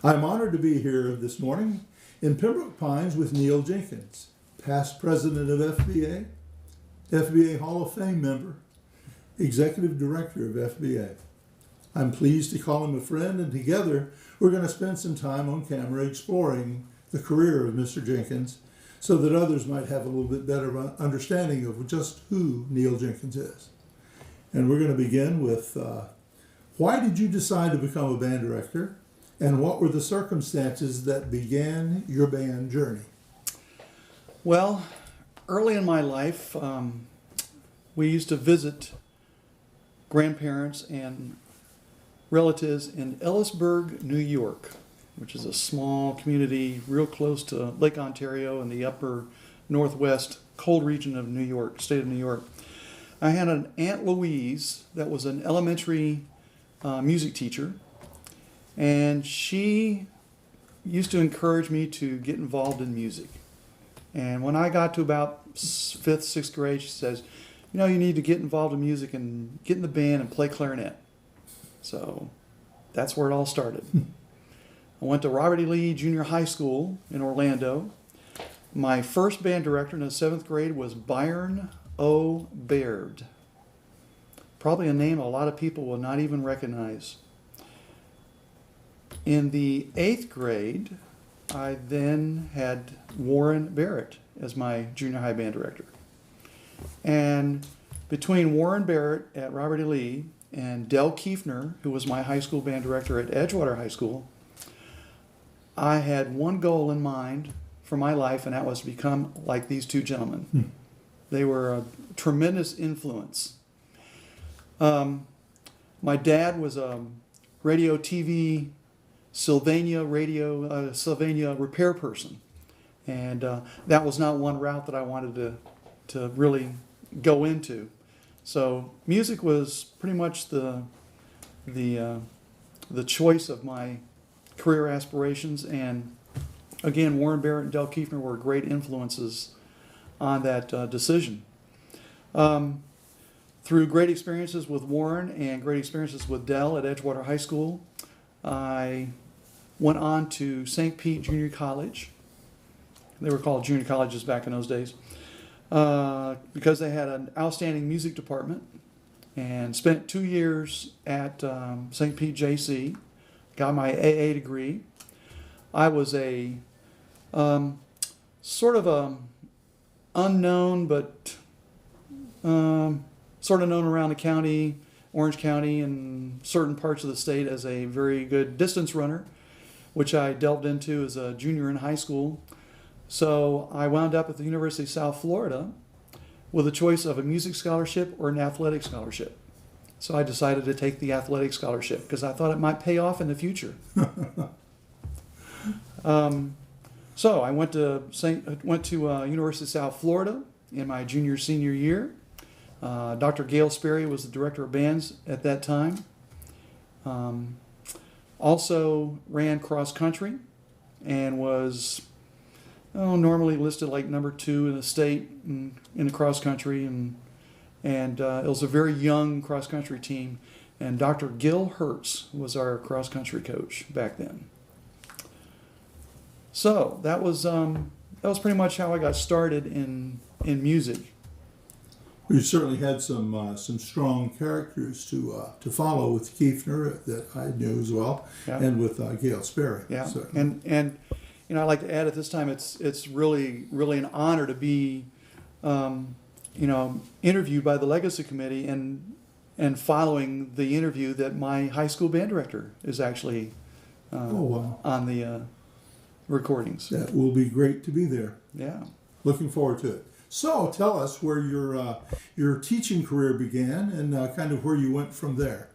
I'm honored to be here this morning in Pembroke Pines with Neil Jenkins, past president of FBA, FBA Hall of Fame member, executive director of FBA. I'm pleased to call him a friend, and together we're going to spend some time on camera exploring the career of Mr. Jenkins so that others might have a little bit better understanding of just who Neil Jenkins is. And we're going to begin with why did you decide to become a band director, and what were the circumstances that began your band journey? Well, early in my life, we used to visit grandparents and relatives in Ellisburg, New York, which is a small community real close to Lake Ontario in the upper northwest cold region of New York, state of New York. I had an Aunt Louise that was an elementary music teacher, and she used to encourage me to get involved in music. And when I got to about 5th, 6th grade, she says, you need to get involved in music and get in the band and play clarinet. So that's where it all started. I went to Robert E. Lee Junior High School in Orlando. My first band director in the 7th grade was Byron O. Baird. Probably a name a lot of people will not even recognize. In the 8th grade, I then had Warren Barrett as my junior high band director. And between Warren Barrett at Robert E. Lee and Del Kiefner, who was my high school band director at Edgewater High School, I had one goal in mind for my life, and that was to become like these two gentlemen. They were a tremendous influence. My dad was a radio, TV, Sylvania repair person, and that was not one route that I wanted to really go into. So music was pretty much the choice of my career aspirations, and again, Warren Barrett and Del Kiefner were great influences on that decision. Through great experiences with Warren and great experiences with Del at Edgewater High School, I went on to St. Pete Junior College. They were called junior colleges back in those days, because they had an outstanding music department, and spent 2 years at St. Pete JC, got my AA degree. I was a sort of a unknown, but sort of known around the county, Orange County, and certain parts of the state as a very good distance runner, which I delved into as a junior in high school. So I wound up at the University of South Florida with a choice of a music scholarship or an athletic scholarship. So I decided to take the athletic scholarship because I thought it might pay off in the future. So I went to University of South Florida in my senior year. Dr. Gail Sperry was the director of bands at that time. Also ran cross country and was normally listed like number 2 in the state in the cross country, and it was a very young cross country team, and Dr. Gil Hertz was our cross country coach back then. So that was pretty much how I got started in music. You certainly had some strong characters to follow with Kiefner that I knew as well, yeah. And with Gail Sperry. Yeah, so. and I'd like to add at this time it's really an honor to be interviewed by the Legacy Committee and following the interview that my high school band director is actually on the recordings. That will be great to be there. Yeah, looking forward to it. So tell us where your teaching career began and kind of where you went from there.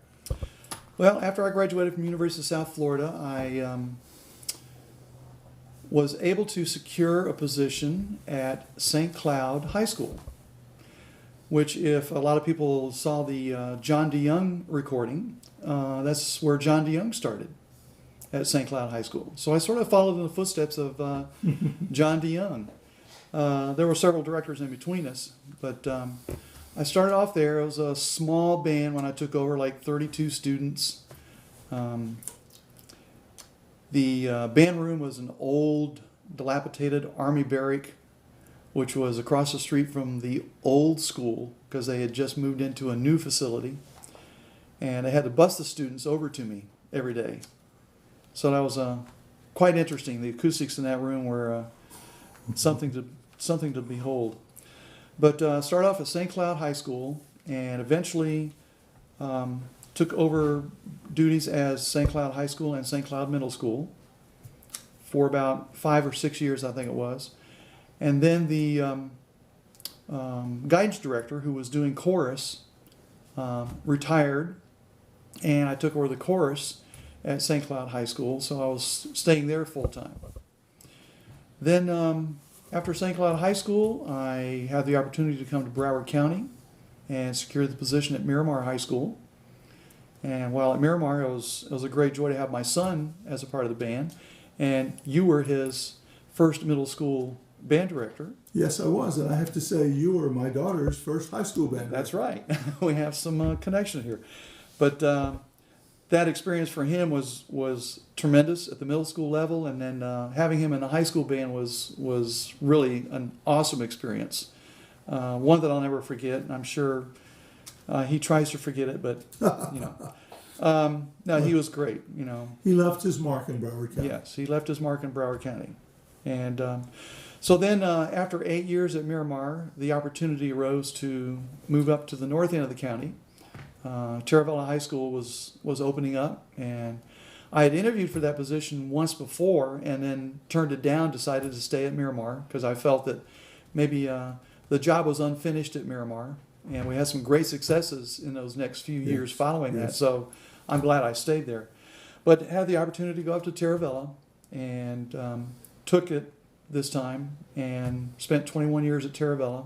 Well, after I graduated from University of South Florida, I was able to secure a position at St. Cloud High School, which, if a lot of people saw the John DeYoung recording, that's where John DeYoung started, at St. Cloud High School. So I sort of followed in the footsteps of John DeYoung. There were several directors in between us, but I started off there. It was a small band when I took over, like 32 students. The band room was an old, dilapidated Army barrack, which was across the street from the old school because they had just moved into a new facility. And they had to bus the students over to me every day. So that was quite interesting. The acoustics in that room were something to behold. But started off at St. Cloud High School and eventually took over duties as St. Cloud High School and St. Cloud Middle School for about 5 or 6 years, I think it was. And then the guidance director, who was doing chorus, retired, and I took over the chorus at St. Cloud High School, so I was staying there full time. Then after St. Cloud High School, I had the opportunity to come to Broward County and secure the position at Miramar High School. And while at Miramar, it was a great joy to have my son as a part of the band. And you were his first middle school band director. Yes, I was. And I have to say, you were my daughter's first high school band director. That's right. We have some connection here. But that experience for him was tremendous at the middle school level. And then having him in the high school band was really an awesome experience. One that I'll never forget. And I'm sure he tries to forget it, but you know, no, he was great. You know, he left his mark in Broward County. Yes, he left his mark in Broward County, and so then after 8 years at Miramar, the opportunity arose to move up to the north end of the county. Taravella High School was opening up, and I had interviewed for that position once before, and then turned it down. Decided to stay at Miramar because I felt that maybe the job was unfinished at Miramar. And we had some great successes in those next few years following that. So I'm glad I stayed there. But had the opportunity to go up to Taravella and took it this time and spent 21 years at Taravella,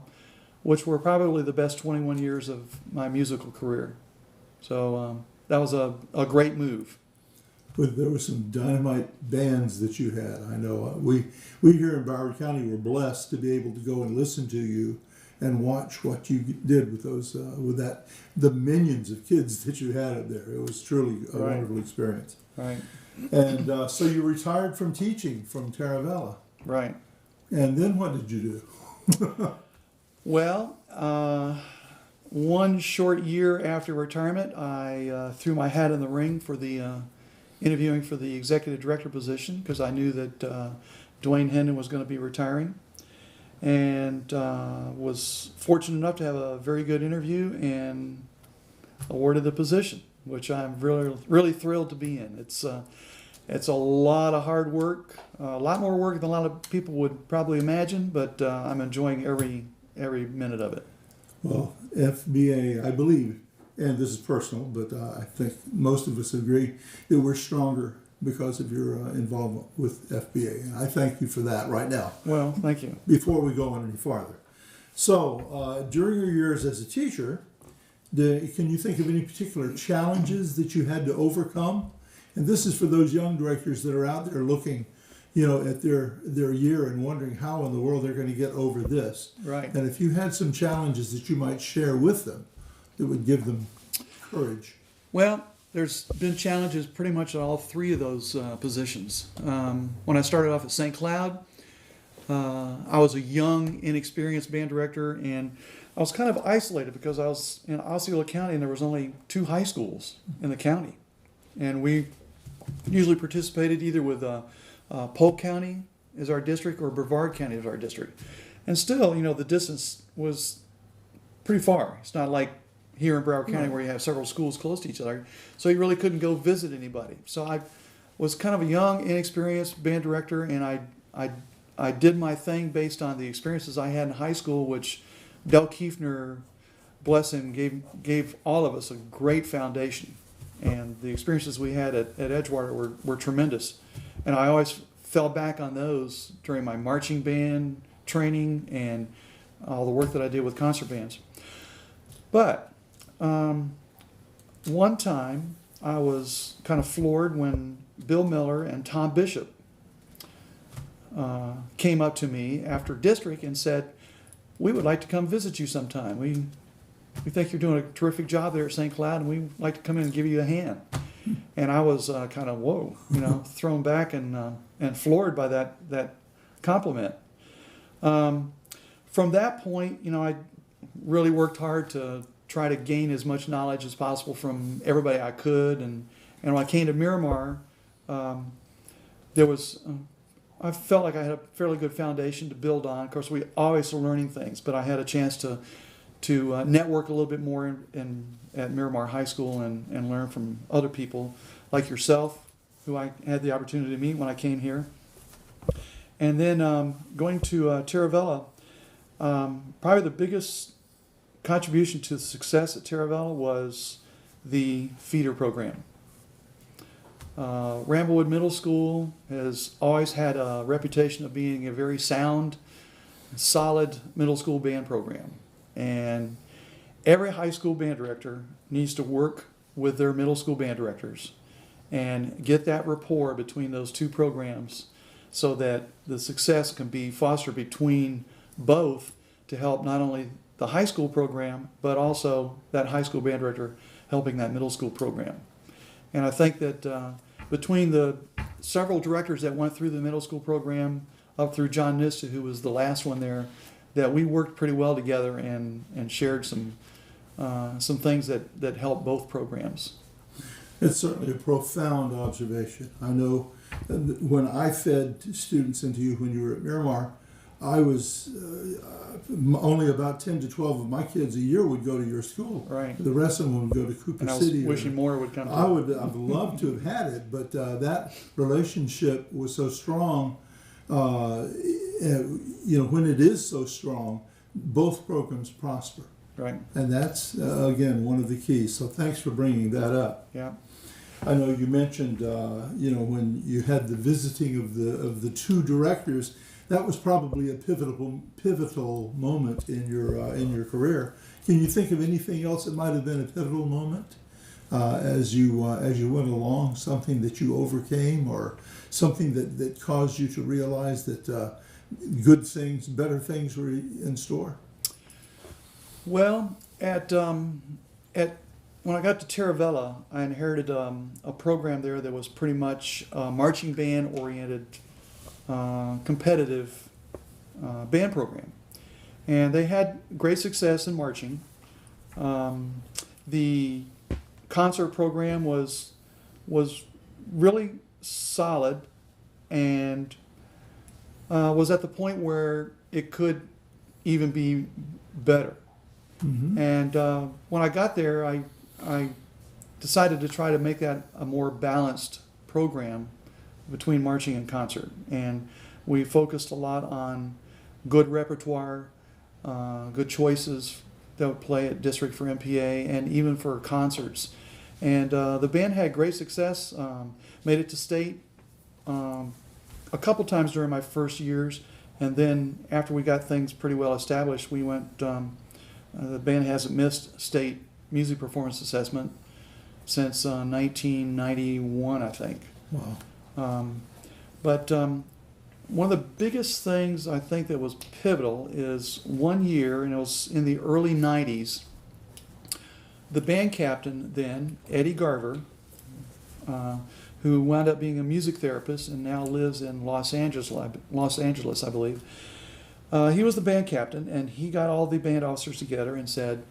which were probably the best 21 years of my musical career. So that was a great move. But there were some dynamite bands that you had. I know we here in Broward County were blessed to be able to go and listen to you and watch what you did with those, the millions of kids that you had up there. It was truly a wonderful experience. Right. And so you retired from teaching from Taravella. Right. And then what did you do? Well, one short year after retirement, I threw my hat in the ring for the interviewing for the executive director position because I knew that Dwayne Hendon was going to be retiring. And was fortunate enough to have a very good interview and awarded the position, which I'm really thrilled to be in. It's a lot of hard work, a lot more work than a lot of people would probably imagine, but I'm enjoying every minute of it. Well, FBA, I believe, and this is personal, but I think most of us agree that we're stronger because of your involvement with FBA. And I thank you for that right now. Well, thank you. Before we go on any farther. So, during your years as a teacher, can you think of any particular challenges that you had to overcome? And this is for those young directors that are out there looking, at their year and wondering how in the world they're going to get over this. Right. And if you had some challenges that you might share with them that would give them courage. Well, there's been challenges pretty much at all three of those positions. When I started off at St. Cloud, I was a young, inexperienced band director, and I was kind of isolated because I was in Osceola County and there was only 2 high schools in the county. And we usually participated either with Polk County as our district or Brevard County as our district. And still, the distance was pretty far. It's not like here in Broward County where you have several schools close to each other. So you really couldn't go visit anybody. So I was kind of a young, inexperienced band director, and I did my thing based on the experiences I had in high school, which Del Kiefner, bless him, gave all of us a great foundation. And the experiences we had at Edgewater were tremendous. And I always fell back on those during my marching band training and all the work that I did with concert bands. But one time I was kind of floored when Bill Miller and Tom Bishop came up to me after district and said, "We would like to come visit you sometime. We think you're doing a terrific job there at St. Cloud, and we'd like to come in and give you a hand." And I was kind of, whoa, thrown back and floored by that compliment. From that point, I really worked hard to try to gain as much knowledge as possible from everybody I could. And when I came to Miramar, I felt like I had a fairly good foundation to build on. Of course, we always were learning things, but I had a chance to network a little bit more at Miramar High School and learn from other people like yourself, who I had the opportunity to meet when I came here. And then going to Taravella, probably the biggest contribution to the success at Taravella was the feeder program. Ramblewood Middle School has always had a reputation of being a very sound, solid middle school band program. And every high school band director needs to work with their middle school band directors and get that rapport between those two programs so that the success can be fostered between both to help not only the high school program, but also that high school band director helping that middle school program. And I think that between the several directors that went through the middle school program up through John Nista, who was the last one there, that we worked pretty well together and shared some things that helped both programs. It's certainly a profound observation. I know when I fed students into you when you were at Miramar, I was only about 10 to 12 of my kids a year would go to your school. Right. The rest of them would go to Cooper City. I was wishing more would come. I've loved to have had it, but that relationship was so strong. When it is so strong, both programs prosper. Right. And that's again one of the keys. So thanks for bringing that up. Yeah. I know you mentioned when you had the visiting of the two directors, that was probably a pivotal moment in your career. Can you think of anything else that might have been a pivotal moment as you went along? Something that you overcame, or something that caused you to realize that good things, better things were in store? Well, when I got to Taravella, I inherited a program there that was pretty much marching band oriented, competitive band program, and they had great success in marching. The concert program was really solid, and was at the point where it could even be better. Mm-hmm. And when I got there, I decided to try to make that a more balanced program between marching and concert. And we focused a lot on good repertoire, good choices that would play at district for MPA and even for concerts. And the band had great success, made it to state a couple times during my first years. And then after we got things pretty well established, we went, the band hasn't missed state music performance assessment since 1991, I think. Wow. But one of the biggest things I think that was pivotal is one year, and it was in the early 90s, the band captain then, Eddie Garver, who wound up being a music therapist and now lives in Los Angeles, I believe. He was the band captain, and he got all the band officers together and said,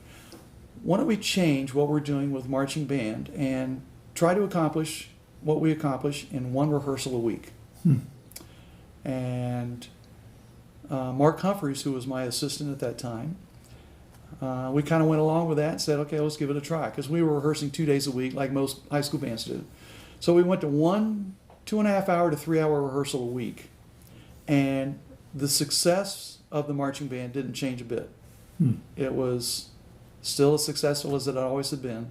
why don't we change what we're doing with marching band and try to accomplish what we accomplish in one rehearsal a week. And Mark Humphreys, who was my assistant at that time, we kind of went along with that and said, okay, let's give it a try, because we were rehearsing 2 days a week like most high school bands do. So we went to 2.5 hour to 3 hour rehearsal a week, and the success of the marching band didn't change a bit. It was still as successful as it always had been.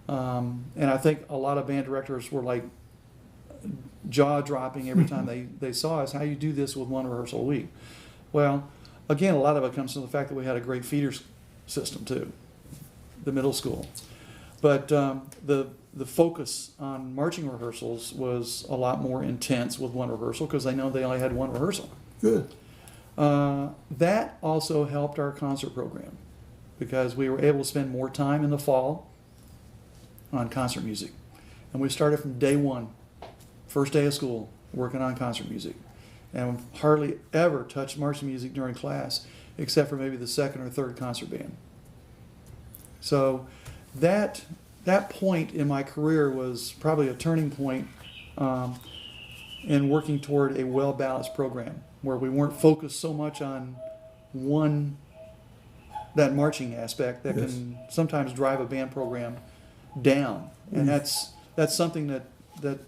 And I think a lot of band directors were like jaw-dropping every time they saw us, how you do this with one rehearsal a week. Well, again, a lot of it comes from the fact that we had a great feeder system too, the middle school. But the focus on marching rehearsals was a lot more intense with one rehearsal, because they know they only had one rehearsal. Good. That also helped our concert program, because we were able to spend more time in the fall on concert music. And we started from day one, first day of school, working on concert music. And hardly ever touched marching music during class, except for maybe the second or third concert band. So that point in my career was probably a turning point in working toward a well-balanced program where we weren't focused so much on that marching aspect that Yes. can sometimes drive a band program down. And that's something that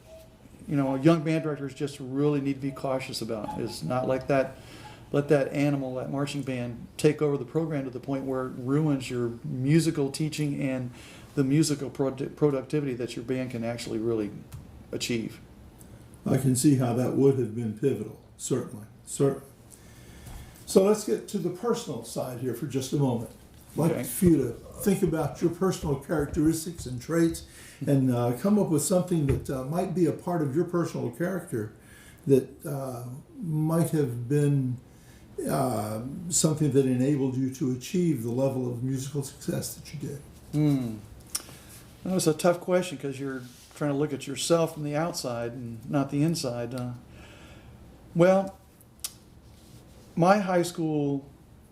young band directors just really need to be cautious about. Is not let that animal, that marching band, take over the program to the point where it ruins your musical teaching and the musical productivity that your band can actually really achieve. I can see how that would have been pivotal, certainly. So let's get to the personal side here for just a moment. I'd like Okay. for you to think about your personal characteristics and traits and come up with something that might be a part of your personal character that might have been something that enabled you to achieve the level of musical success that you did. That was a tough question because you're trying to look at yourself from the outside and not the inside. Well, my high school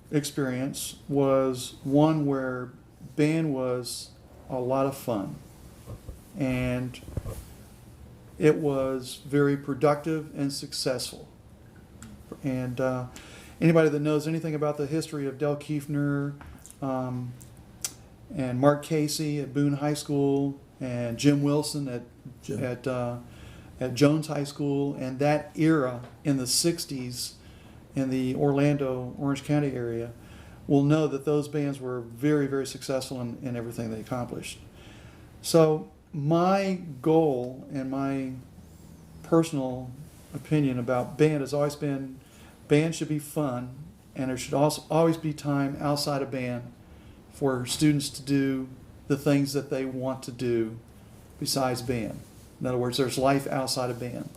experience was one where band was a lot of fun, and it was very productive and successful. And anybody that knows anything about the history of Del Kiefner and Mark Casey at Boone High School and Jim Wilson at Jones High School, and that era in the 60s in the Orlando, Orange County area, will know that those bands were very, very successful in everything they accomplished. So my goal and my personal opinion about band has always been band should be fun, and there should also always be time outside of band for students to do the things that they want to do besides band. In other words, there's life outside of band.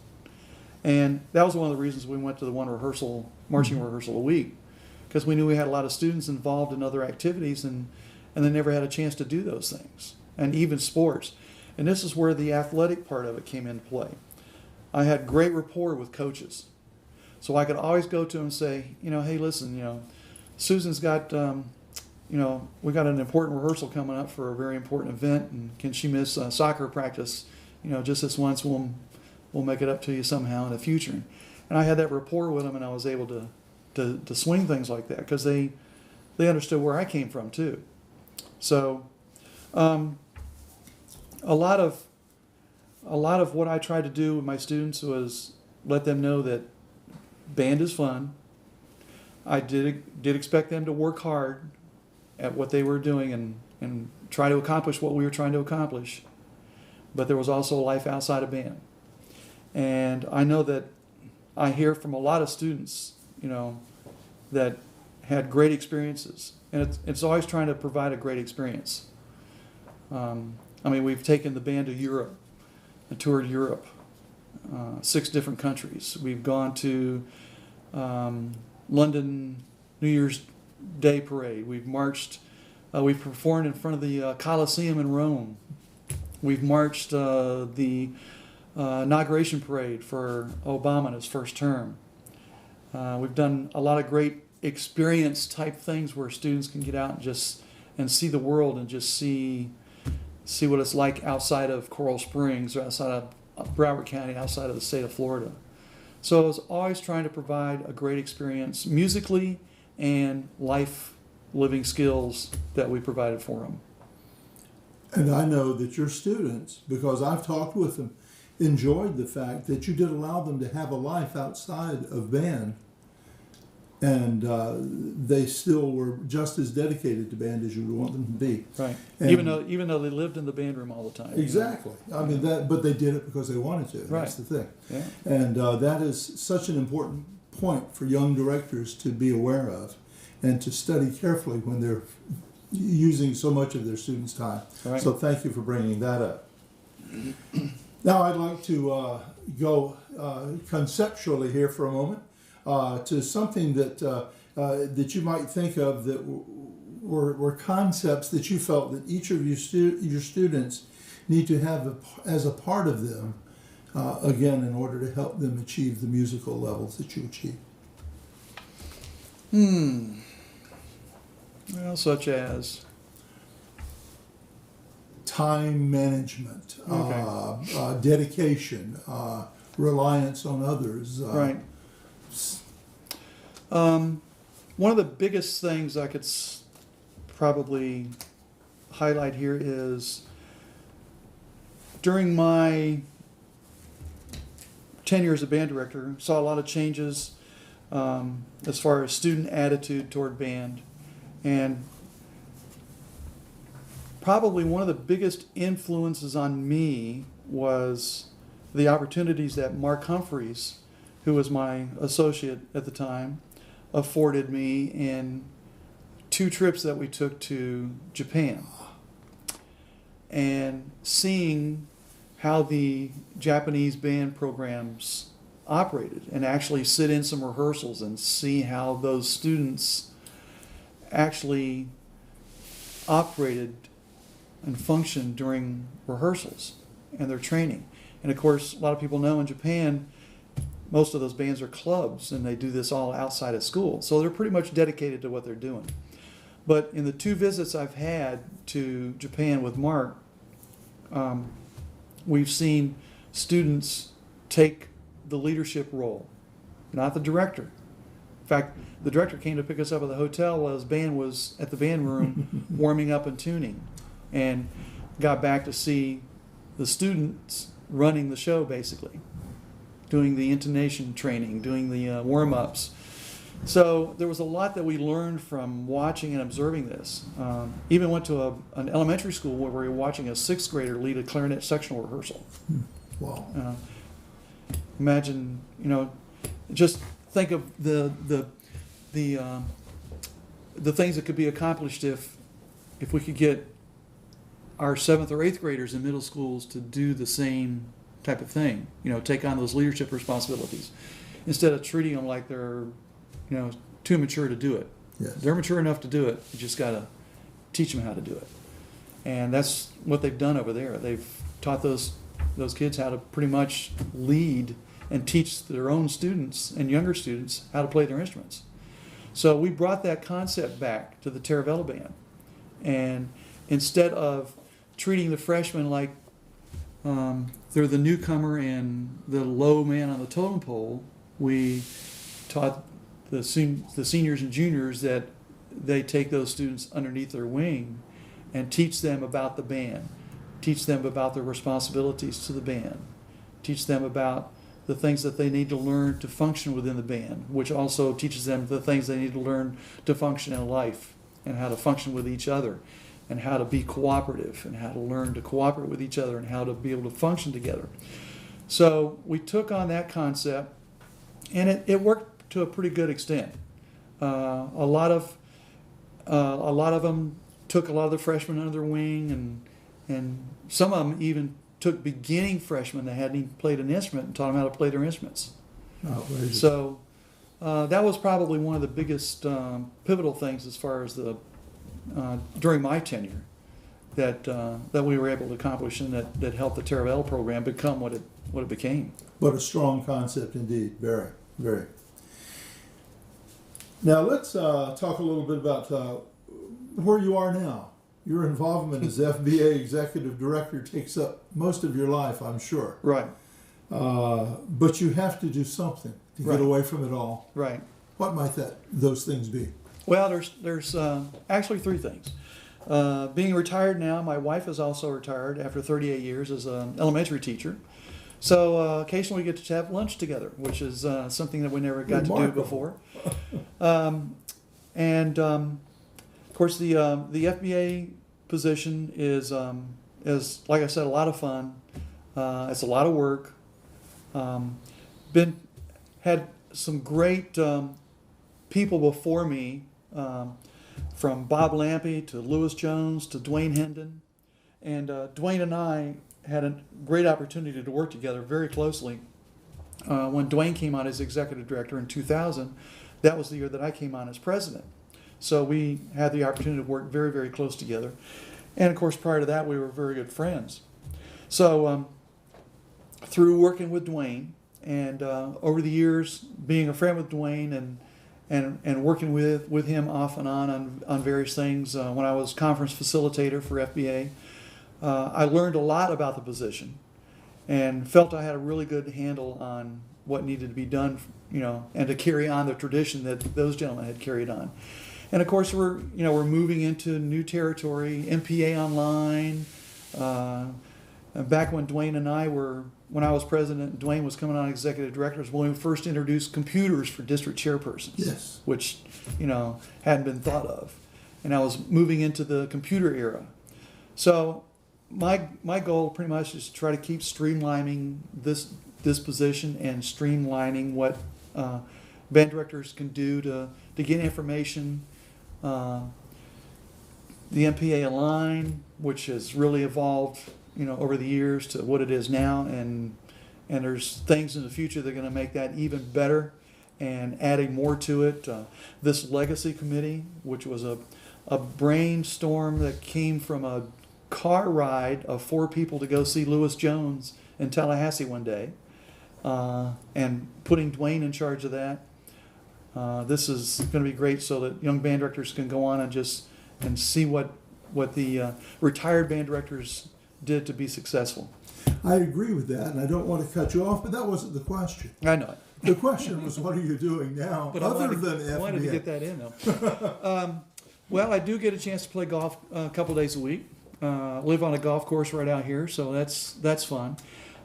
And that was one of the reasons we went to the one marching rehearsal a week, because we knew we had a lot of students involved in other activities and they never had a chance to do those things, and even sports. And this is where the athletic part of it came into play. I had great rapport with coaches. So I could always go to them and say, hey, listen, Susan's got, we got an important rehearsal coming up for a very important event, and can she miss soccer practice, just this once? We'll make it up to you somehow in the future. And I had that rapport with them, and I was able to swing things like that because they understood where I came from too. So a lot of what I tried to do with my students was let them know that band is fun. I did expect them to work hard at what they were doing and try to accomplish what we were trying to accomplish. But there was also life outside of band. And I know that I hear from a lot of students, that had great experiences. And it's always trying to provide a great experience. We've taken the band to Europe and toured Europe, 6 different countries. We've gone to London New Year's Day parade. We've marched. We've performed in front of the Colosseum in Rome. We've marched the inauguration parade for Obama in his first term. We've done a lot of great experience type things where students can get out and see the world and just see what it's like outside of Coral Springs or outside of Broward County, outside of the state of Florida. So I was always trying to provide a great experience musically and life living skills that we provided for them. And I know that your students, because I've talked with them, enjoyed the fact that you did allow them to have a life outside of band, and they still were just as dedicated to band as you would want them to be. Right. And even though they lived in the band room all the time. Exactly. But they did it because they wanted to. Right. That's the thing. Yeah. And that is such an important point for young directors to be aware of and to study carefully when they're using so much of their students' time. Right. So thank you for bringing that up. Now I'd like to go conceptually here for a moment to something that you might think of that were concepts that you felt that each of your students need to have as a part of them, again, in order to help them achieve the musical levels that you achieve? Well, such as? Time management, Okay. dedication, reliance on others. Right. One of the biggest things I could probably highlight here is during my tenure as a band director, saw a lot of changes as far as student attitude toward band. And probably one of the biggest influences on me was the opportunities that Mark Humphreys, who was my associate at the time, afforded me in 2 trips that we took to Japan. And seeing how the Japanese band programs operated, and actually sit in some rehearsals and see how those students actually operated and functioned during rehearsals and their training. And of course, a lot of people know in Japan, most of those bands are clubs, and they do this all outside of school. So they're pretty much dedicated to what they're doing. But in the 2 visits I've had to Japan with Mark, we've seen students take the leadership role, not the director. In fact, the director came to pick us up at the hotel while his band was at the band room warming up and tuning, and got back to see the students running the show, basically, doing the intonation training, doing the warm-ups. So there was a lot that we learned from watching and observing this. Even went to an elementary school where we were watching a 6th grader lead a clarinet sectional rehearsal. Wow. Imagine, just think of the things that could be accomplished if we could get our 7th or 8th graders in middle schools to do the same type of thing, take on those leadership responsibilities, instead of treating them like they're, too mature to do it. Yes. They're mature enough to do it. You just got to teach them how to do it. And that's what they've done over there. They've taught those kids how to pretty much lead and teach their own students and younger students how to play their instruments. So we brought that concept back to the Taravella band. And instead of treating the freshmen like they're the newcomer and the low man on the totem pole, we taught the seniors and juniors that they take those students underneath their wing and teach them about the band, teach them about their responsibilities to the band, teach them about the things that they need to learn to function within the band, which also teaches them the things they need to learn to function in life, and how to function with each other, and how to be cooperative, and how to learn to cooperate with each other, and how to be able to function together. So we took on that concept, and it worked to a pretty good extent. A lot of them took a lot of the freshmen under their wing, and some of them even took beginning freshmen that hadn't even played an instrument and taught them how to play their instruments. Outrageous. So that was probably one of the biggest pivotal things as far as during my tenure that we were able to accomplish, and that helped the Taravella program become what it became. What a strong concept indeed. Very, very. Now let's talk a little bit about where you are now. Your involvement as FBA Executive Director takes up most of your life, I'm sure. Right. But you have to do something to get away from it all. Right. What might those things be? Well, there's actually 3 things. Being retired now, my wife is also retired after 38 years as an elementary teacher. So occasionally we get to have lunch together, which is something that we never got to do before. Of course, the FBA position is, like I said, a lot of fun. It's a lot of work. Had some great people before me, from Bob Lampe to Lewis Jones to Dwayne Hendon. And Dwayne and I had a great opportunity to work together very closely. When Dwayne came on as executive director in 2000, that was the year that I came on as president. So we had the opportunity to work very, very close together. And of course, prior to that, we were very good friends. So through working with Dwayne and over the years being a friend with Dwayne and working with him off and on various things, when I was conference facilitator for FBA, I learned a lot about the position and felt I had a really good handle on what needed to be done, and to carry on the tradition that those gentlemen had carried on. And of course, we're moving into new territory, MPA online. Back when Dwayne and I when I was president, Dwayne was coming on executive director, was when we first introduced computers for district chairpersons. Yes. Which, hadn't been thought of. And I was moving into the computer era. So my goal pretty much is to try to keep streamlining this position and streamlining what band directors can do to get information. The MPA Align, which has really evolved, over the years to what it is now, and there's things in the future that are going to make that even better and adding more to it. This legacy committee, which was a brainstorm that came from a car ride of 4 people to go see Lewis Jones in Tallahassee one day, and putting Dwayne in charge of that. This is going to be great so that young band directors can go on and see what the retired band directors did to be successful. I agree with that, and I don't want to cut you off, but that wasn't the question. I know it. The question was, what are you doing now, But other than FBA? I wanted to get that in, though. Well, I do get a chance to play golf a couple days a week. Live on a golf course right out here, so that's fun.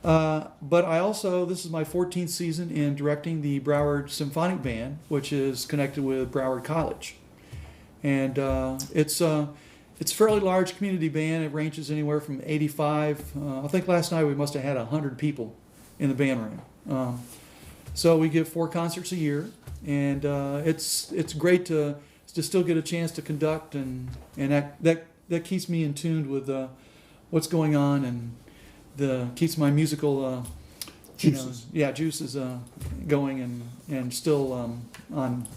But I also, this is my 14th season in directing the Broward Symphonic Band, which is connected with Broward College. And it's a fairly large community band. It ranges anywhere from 85. I think last night we must have had 100 people in the band room. So we give 4 concerts a year, and it's great to still get a chance to conduct, and that keeps me in tune with what's going on, and keeps my musical Juices. Juices going and still on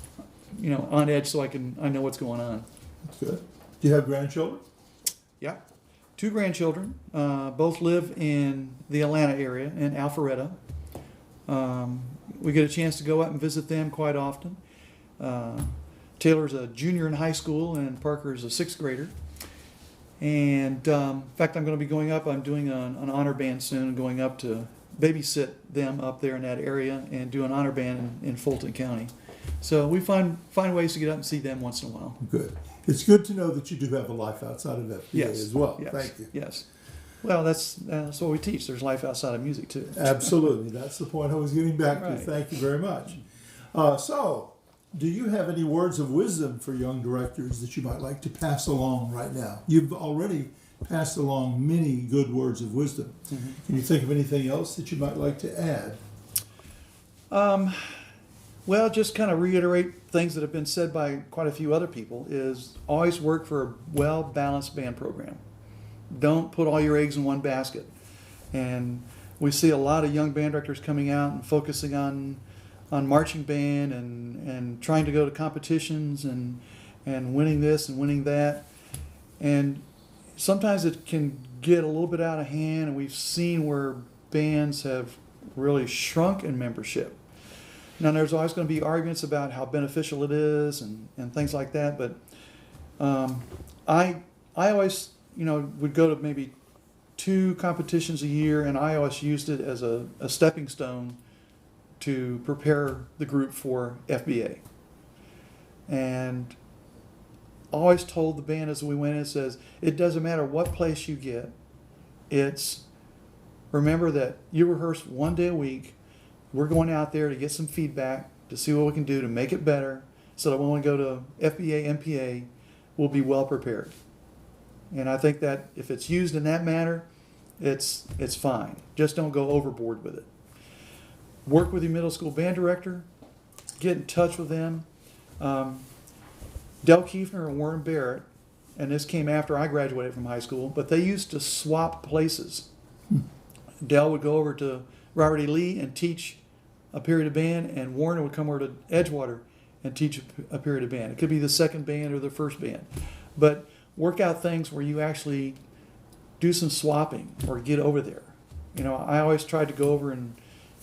edge, so I know what's going on. Good. Do you have grandchildren? Yeah, 2 grandchildren. Both live in the Atlanta area in Alpharetta. We get a chance to go out and visit them quite often. Taylor's a junior in high school, and Parker's a 6th grader. And in fact, I'm going to be going up. I'm doing an honor band soon, going up to babysit them up there in that area and do an honor band in Fulton County. So we find ways to get up and see them once in a while. Good. It's good to know that you do have a life outside of FBA Yes. as well. Yes. Thank you. Yes. Well, that's what we teach. There's life outside of music too. Absolutely. That's the point I was getting back to. Right. Thank you very much. So, do you have any words of wisdom for young directors that you might like to pass along right now? You've already passed along many good words of wisdom. Mm-hmm. Can you think of anything else that you might like to add? Well, just kind of reiterate things that have been said by quite a few other people, is always work for a well-balanced band program. Don't put all your eggs in one basket. And we see a lot of young band directors coming out and focusing on marching band and trying to go to competitions and winning this and winning that. And sometimes it can get a little bit out of hand, and we've seen where bands have really shrunk in membership. Now, there's always going to be arguments about how beneficial it is and things like that, but I always, would go to maybe 2 competitions a year, and I always used it as a stepping stone to prepare the group for FBA. And always told the band as we went in, it says, it doesn't matter what place you get, remember that you rehearse 1 day a week. We're going out there to get some feedback, to see what we can do to make it better, so that when we go to FBA, MPA, we'll be well prepared. And I think that if it's used in that manner, it's fine. Just don't go overboard with it. Work with your middle school band director. Get in touch with them. Del Kiefner and Warren Barrett, and this came after I graduated from high school, but they used to swap places. Del would go over to Robert E. Lee and teach a period of band, and Warren would come over to Edgewater and teach a period of band. It could be the second band or the first band. But work out things where you actually do some swapping or get over there. You know, I always tried to go over and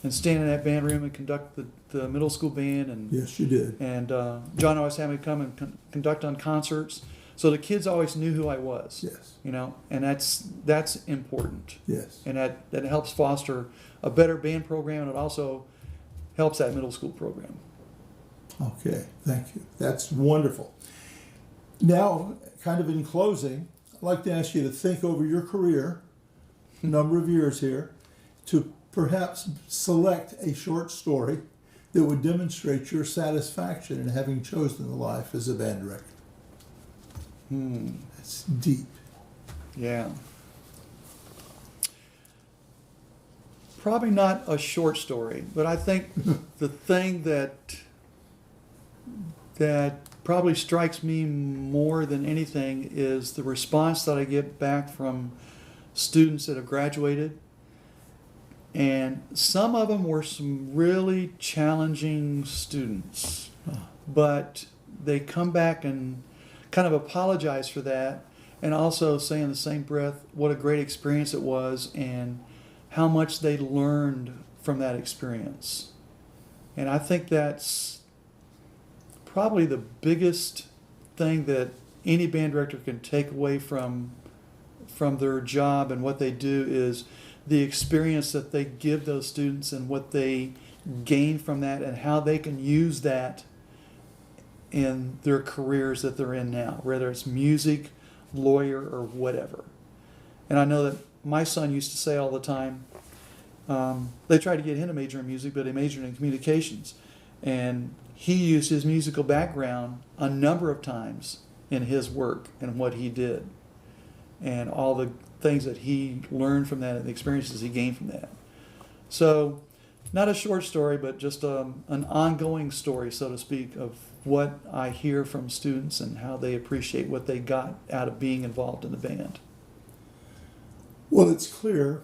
stand in that band room and conduct the middle school band. And Yes, you did. And John always had me come and conduct on concerts. So the kids always knew who I was. Yes. You know, and that's important. Yes. And that helps foster a better band program, and it also helps that middle school program. Okay, thank you. That's wonderful. Now, kind of in closing, I'd like to ask you to think over your career, number of years here, to perhaps select a short story that would demonstrate your satisfaction in having chosen the life as a band director. That's deep. Yeah. Probably not a short story, but I think the thing that probably strikes me more than anything is the response that I get back from students that have graduated. And some of them were some really challenging students, but they come back and kind of apologize for that, and also say in the same breath what a great experience it was and how much they learned from that experience. And I think that's probably the biggest thing that any band director can take away from their job and what they do, is the experience that they give those students and what they gain from that and how they can use that in their careers that they're in now, whether it's music, lawyer, or whatever. And I know that my son used to say all the time, they tried to get him to major in music, but he majored in communications. And he used his musical background a number of times in his work and what he did, and all the things that he learned from that and the experiences he gained from that. So, not a short story, but just an ongoing story, so to speak, of what I hear from students and how they appreciate what they got out of being involved in the band. Well, it's clear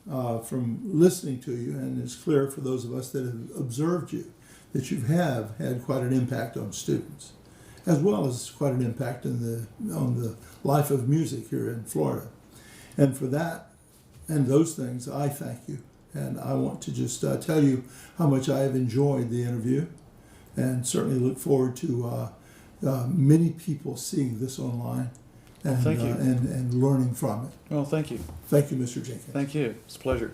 from listening to you, and it's clear for those of us that have observed you, that you have had quite an impact on students, as well as quite an impact on the life of music here in Florida. And for that and those things, I thank you. And I want to just tell you how much I have enjoyed the interview, and certainly look forward to many people seeing this online and, Thank you. and learning from it. Well, thank you. Thank you, Mr. Jenkins. Thank you. It's a pleasure.